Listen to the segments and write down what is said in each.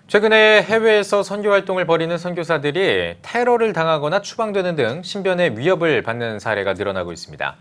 최근에 해외에서 선교 활동을 벌이는 선교사들이 테러를 당하거나 추방되는 등 신변의 위협을 받는 사례가 늘어나고 있습니다.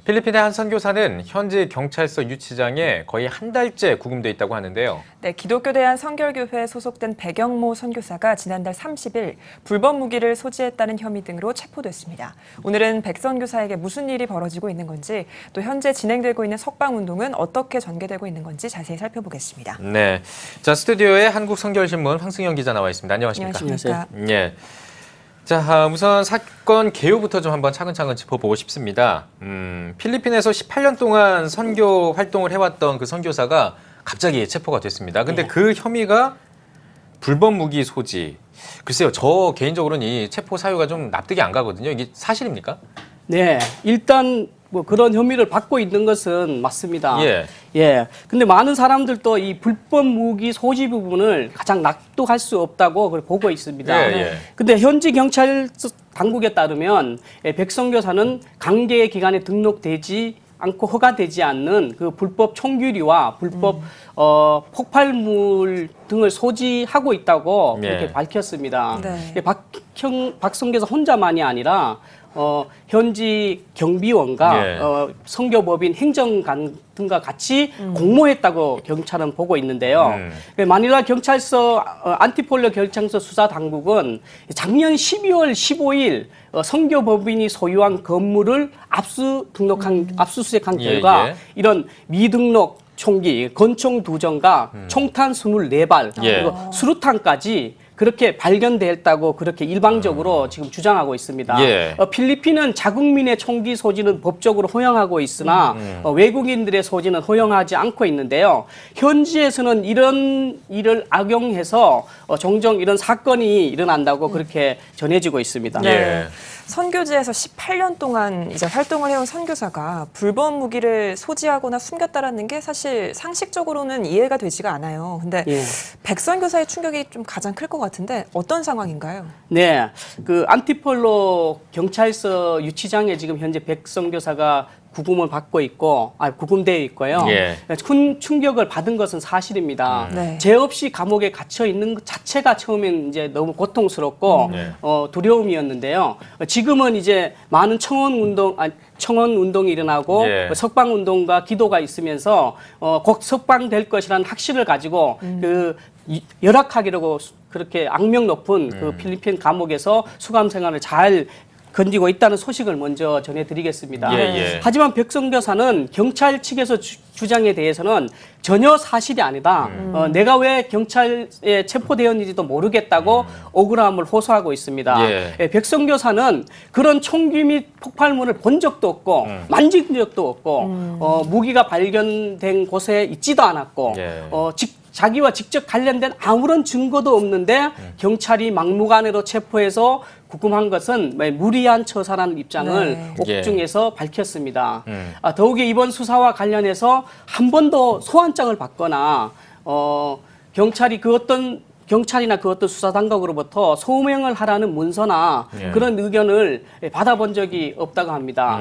필리핀의 한 선교사는 현지 경찰서 유치장에 거의 한 달째 구금돼 있다고 하는데요. 네, 기독교 대한 선결교회에 소속된 백영모 선교사가 지난달 30일 불법 무기를 소지했다는 혐의 등으로 체포됐습니다. 오늘은 백 선교사에게 무슨 일이 벌어지고 있는 건지, 또 현재 진행되고 있는 석방운동은 어떻게 전개되고 있는 건지 자세히 살펴보겠습니다. 네, 자 스튜디오에 한국선결신문 황승영 기자 나와 있습니다. 안녕하십니까? 안녕하십니까? 네. 자, 우선 사건 개요부터 좀 한번 차근차근 짚어보고 싶습니다. 필리핀에서 18년 동안 선교 활동을 해왔던 그 선교사가 갑자기 체포가 됐습니다. 근데 그 혐의가 불법 무기 소지. 글쎄요, 저 개인적으로는 이 체포 사유가 좀 납득이 안 가거든요. 이게 사실입니까? 네, 일단 뭐 그런 혐의를 받고 있는 것은 맞습니다. 예. 예. 근데 많은 사람들도 이 불법 무기 소지 부분을 가장 납득할 수 없다고 보고 있습니다. 예, 예. 근데 현지 경찰 당국에 따르면 백 선교사는 강제 기관에 등록되지 않고 허가되지 않는 그 불법 총규리와 불법 폭발물 등을 소지하고 있다고 그렇게 밝혔습니다. 네. 박 선교사 혼자만이 아니라 현지 경비원과 선교법인 행정관 등과 같이 공모했다고 경찰은 보고 있는데요. 마닐라 경찰서 안티폴로 경찰서 수사 당국은 작년 12월 15일 선교법인이 소유한 건물을 압수수색한 결과 이런 미등록 총기, 건총 2정과 총탄 24발, 그리고 수류탄까지 그렇게 발견됐다고 그렇게 일방적으로 지금 주장하고 있습니다. 필리핀은 자국민의 총기 소지는 법적으로 허용하고 있으나 외국인들의 소지는 허용하지 않고 있는데요. 현지에서는 이런 일을 악용해서 종종 이런 사건이 일어난다고 그렇게 전해지고 있습니다. 네. 선교지에서 18년 동안 이제 활동을 해온 선교사가 불법 무기를 소지하거나 숨겼다라는 게 사실 상식적으로는 이해가 되지가 않아요. 근데 백 선교사의 충격이 좀 가장 클 것 같은데 어떤 상황인가요? 네, 그 안티폴로 경찰서 유치장에 지금 현재 백 선교사가 구금을 받고 있고, 구금되어 있고요. 큰 충격을 받은 것은 사실입니다. 죄 없이 감옥에 갇혀 있는 것 자체가 처음엔 이제 너무 고통스럽고 두려움이었는데요. 지금은 이제 많은 청원 운동이 일어나고 석방 운동과 기도가 있으면서 곧 석방될 것이라는 확신을 가지고 그 열악하기라고 그렇게 악명 높은 그 필리핀 감옥에서 수감 생활을 잘 건지고 있다는 소식을 먼저 전해드리겠습니다. 하지만 백 선교사는 경찰 측에서 주장에 대해서는 전혀 사실이 아니다. 내가 왜 경찰에 체포되었는지도 모르겠다고 억울함을 호소하고 있습니다. 백 선교사는 그런 총기 및 폭발물을 본 적도 없고 만진 적도 없고 무기가 발견된 곳에 있지도 않았고 자기와 직접 관련된 아무런 증거도 없는데 경찰이 막무가내로 체포해서 구금한 것은 무리한 처사라는 입장을 옥중에서 밝혔습니다. 더욱이 이번 수사와 관련해서 한 번도 소환장을 받거나 경찰이 경찰이나 그 어떤 수사당국으로부터 소명을 하라는 문서나 그런 의견을 받아본 적이 없다고 합니다.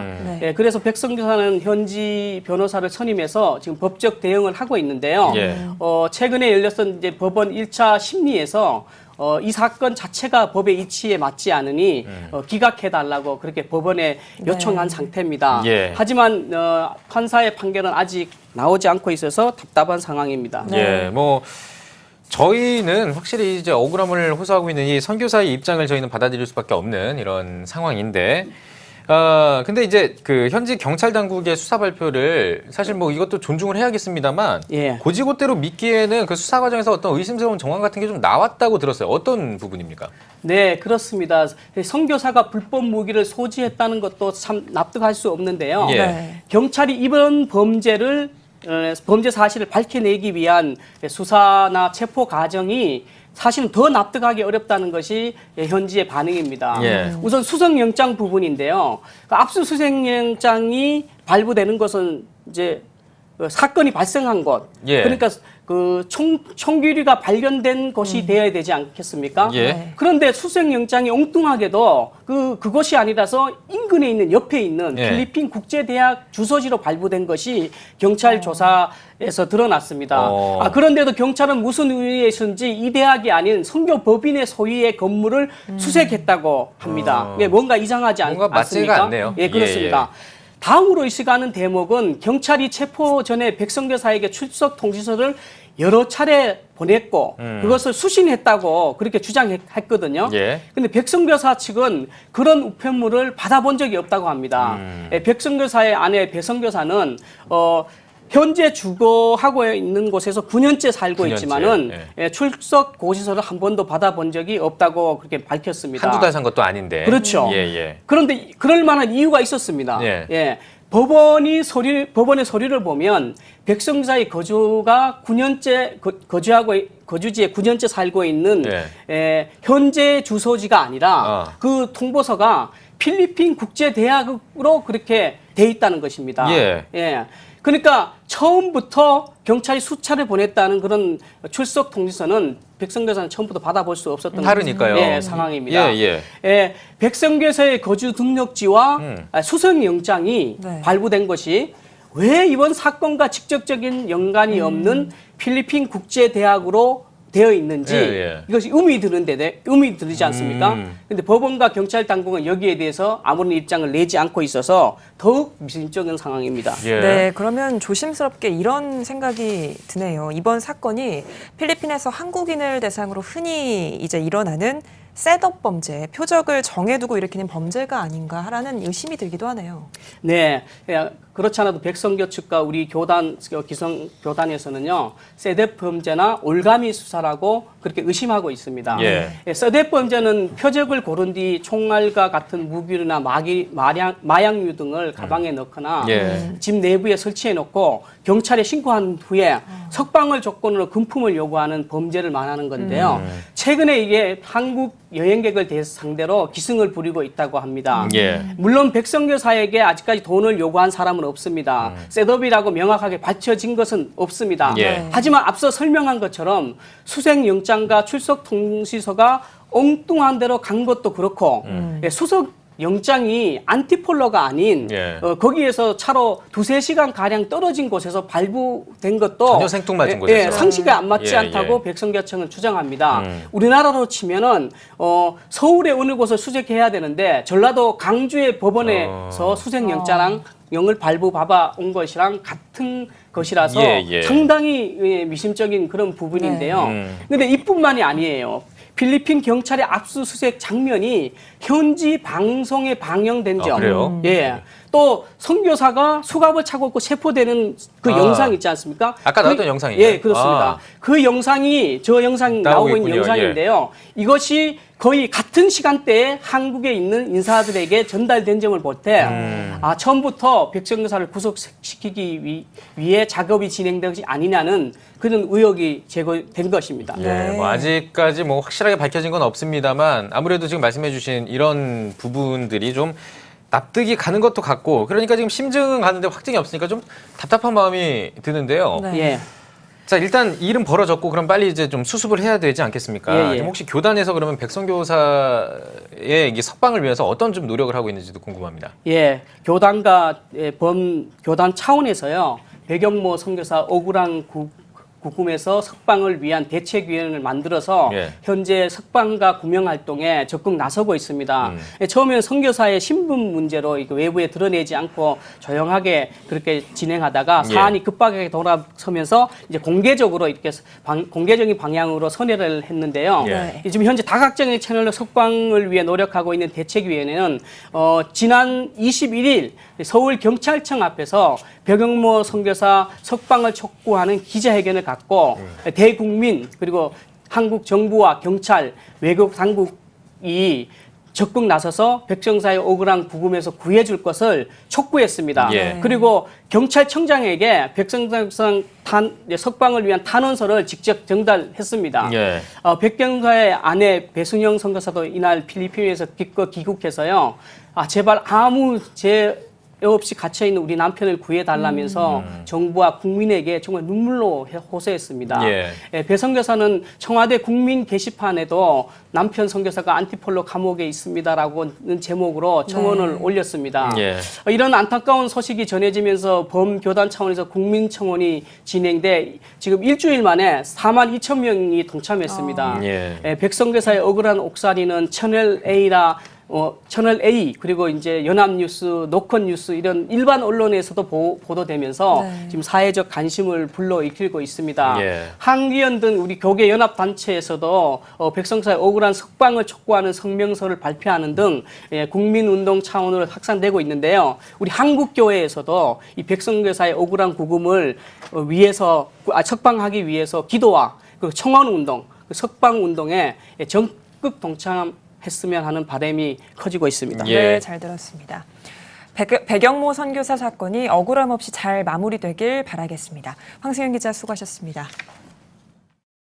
그래서 백 선교사는 현지 변호사를 선임해서 지금 법적 대응을 하고 있는데요. 최근에 열렸던 이제 법원 1차 심리에서 이 사건 자체가 법의 이치에 맞지 않으니 기각해달라고 그렇게 법원에 요청한 상태입니다. 하지만 판사의 판결은 아직 나오지 않고 있어서 답답한 상황입니다. 저희는 확실히 이제 억울함을 호소하고 있는 이 선교사의 입장을 저희는 받아들일 수밖에 없는 이런 상황인데, 근데 이제 그 현지 경찰 당국의 수사 발표를 사실 뭐 이것도 존중을 해야겠습니다만, 고지고대로 믿기에는 그 수사 과정에서 어떤 의심스러운 정황 같은 게 좀 나왔다고 들었어요. 어떤 부분입니까? 네, 그렇습니다. 선교사가 불법 무기를 소지했다는 것도 참 납득할 수 없는데요. 경찰이 이번 범죄 사실을 밝혀내기 위한 수사나 체포 과정이 사실은 더 납득하기 어렵다는 것이 현지의 반응입니다. 우선 수색영장 부분인데요. 그 압수수색영장이 발부되는 것은 이제 사건이 발생한 곳, 그러니까 그 총규리가 발견된 곳이 되어야 되지 않겠습니까? 그런데 수색영장이 엉뚱하게도 그것이 아니라서 인근에 있는 옆에 있는 예. 필리핀 국제대학 주소지로 발부된 것이 경찰 조사에서 드러났습니다. 그런데도 경찰은 무슨 의의에서인지 이 대학이 아닌 선교법인의 소유의 건물을 수색했다고 합니다. 이게 뭔가 이상하지 뭔가 맞지가 않습니까? 않네요. 예, 그렇습니다. 다음으로 이식하는 대목은 경찰이 체포 전에 백성교사에게 출석 통지서를 여러 차례 보냈고 그것을 수신했다고 그렇게 주장했거든요. 그런데 백성교사 측은 그런 우편물을 받아본 적이 없다고 합니다. 백성교사의 아내 배성교사는 현재 주거하고 있는 곳에서 9년째 살고 9년째, 있지만은 출석 고지서를 한 번도 받아본 적이 없다고 그렇게 밝혔습니다. 한두 달 산 것도 아닌데. 그렇죠. 그런데 그럴 만한 이유가 있었습니다. 법원의 서류를 보면 백성교사의 거주가 9년째 거주지에 9년째 살고 있는 현재 주소지가 아니라 그 통보서가 필리핀 국제대학으로 그렇게 돼 있다는 것입니다. 그러니까 처음부터 경찰이 수차례 보냈다는 그런 출석 통지서는 백성교사는 처음부터 받아볼 수 없었던 다르니까요. 상황입니다. 백성교사의 거주 등록지와 수색영장이 발부된 것이 왜 이번 사건과 직접적인 연관이 없는 필리핀 국제대학으로 되어 있는지 이것이 의미 들지 않습니까? 그런데 법원과 경찰 당국은 여기에 대해서 아무런 입장을 내지 않고 있어서 더욱 미심쩍은 상황입니다. 네, 그러면 조심스럽게 이런 생각이 드네요. 이번 사건이 필리핀에서 한국인을 대상으로 흔히 이제 일어나는 셋업 범죄, 표적을 정해두고 일으키는 범죄가 아닌가 하라는 의심이 들기도 하네요. 네, 그렇지 않아도 백성교 측과 우리 기성교단에서는요, 셋업 범죄나 올가미 수사라고 그렇게 의심하고 있습니다. 셋업 범죄는 표적을 고른 뒤 총알과 같은 무기나 마약류 등을 가방에 넣거나 집 내부에 설치해 놓고 경찰에 신고한 후에 석방을 조건으로 금품을 요구하는 범죄를 말하는 건데요. 최근에 이게 한국 여행객을 상대로 기승을 부리고 있다고 합니다. 물론 백성교사에게 아직까지 돈을 요구한 사람은 없습니다. 셋업이라고 명확하게 밝혀진 것은 없습니다. 하지만 앞서 설명한 것처럼 수색영장과 출석통지서가 엉뚱한 대로 간 것도 그렇고 수석 영장이 안티폴러가 아닌 거기에서 차로 2~3시간 가량 떨어진 곳에서 발부된 것도 전혀 생뚱맞은 곳에서 상식에 안 맞지 않다고 백성교청은 주장합니다. 우리나라로 치면은 서울의 어느 곳을 수색해야 되는데 전라도 강주의 법원에서 수색영장을 발부받아 온 것이랑 같은 것이라서 상당히 미심적인 그런 부분인데요. 그런데 이뿐만이 아니에요. 필리핀 경찰의 압수수색 장면이 현지 방송에 방영된 점. 또 선교사가 수갑을 차고 있고 체포되는 그 영상 있지 않습니까? 아까 나왔던 영상이에요. 그렇습니다. 그 영상이 저 영상 나오고 있는 영상인데요. 이것이 거의 같은 시간대에 한국에 있는 인사들에게 전달된 점을 볼 때 처음부터 백성교사를 구속시키기 위해 작업이 진행되지 아니냐는 그런 의혹이 제거된 것입니다. 뭐 아직까지 뭐 확실하게 밝혀진 건 없습니다만 아무래도 지금 말씀해주신 이런 부분들이 좀 납득이 가는 것도 같고 그러니까 지금 심증은 가는데 확증이 없으니까 좀 답답한 마음이 드는데요. 자, 일단 일은 벌어졌고 그럼 빨리 이제 좀 수습을 해야 되지 않겠습니까? 지금 혹시 교단에서 그러면 백성교사의 이게 석방을 위해서 어떤 좀 노력을 하고 있는지도 궁금합니다. 교단과 교단 차원에서요. 백영모 선교사 억울한 구금에서 석방을 위한 대책위원회를 만들어서 현재 석방과 구명활동에 적극 나서고 있습니다. 처음에는 선교사의 신분 문제로 외부에 드러내지 않고 조용하게 그렇게 진행하다가 사안이 급하게 돌아서면서 이제 공개적으로 이렇게 공개적인 방향으로 선회를 했는데요. 지금 현재 다각적인 채널로 석방을 위해 노력하고 있는 대책위원회는 지난 21일 서울경찰청 앞에서 백영모 선교사 석방을 촉구하는 기자회견을 갖고 대국민 그리고 한국 정부와 경찰, 외국 당국이 적극 나서서 백성사의 억울한 구금에서 구해줄 것을 촉구했습니다. 그리고 경찰청장에게 백성사 석방을 위한 탄원서를 직접 전달했습니다. 백경사의 아내 배순영 선교사도 이날 필리핀에서 기껏 귀국해서요. 제발 아무 없이 갇혀 있는 우리 남편을 구해달라면서 정부와 국민에게 정말 눈물로 호소했습니다. 예, 배 선교사는 청와대 국민 게시판에도 남편 선교사가 안티폴로 감옥에 있습니다라고는 제목으로 청원을 올렸습니다. 이런 안타까운 소식이 전해지면서 범교단 차원에서 국민청원이 진행돼 지금 일주일 만에 4만 2천 명이 동참했습니다. 백선교사의 억울한 옥살이는 채널 A 그리고 이제 연합뉴스, 노컷뉴스 이런 일반 언론에서도 보도되면서 지금 사회적 관심을 불러일으키고 있습니다. 한기연 등 우리 교계 연합 단체에서도 백성사의 억울한 석방을 촉구하는 성명서를 발표하는 등 국민운동 차원으로 확산되고 있는데요. 우리 한국교회에서도 이 백성교사의 억울한 구금을 석방하기 위해서 기도와 그리고 청원운동, 석방운동에 적극 동참했으면 하는 바람이 커지고 있습니다. 네, 잘 들었습니다. 배경모 선교사 사건이 억울함 없이 잘 마무리되길 바라겠습니다. 황승현 기자 수고하셨습니다.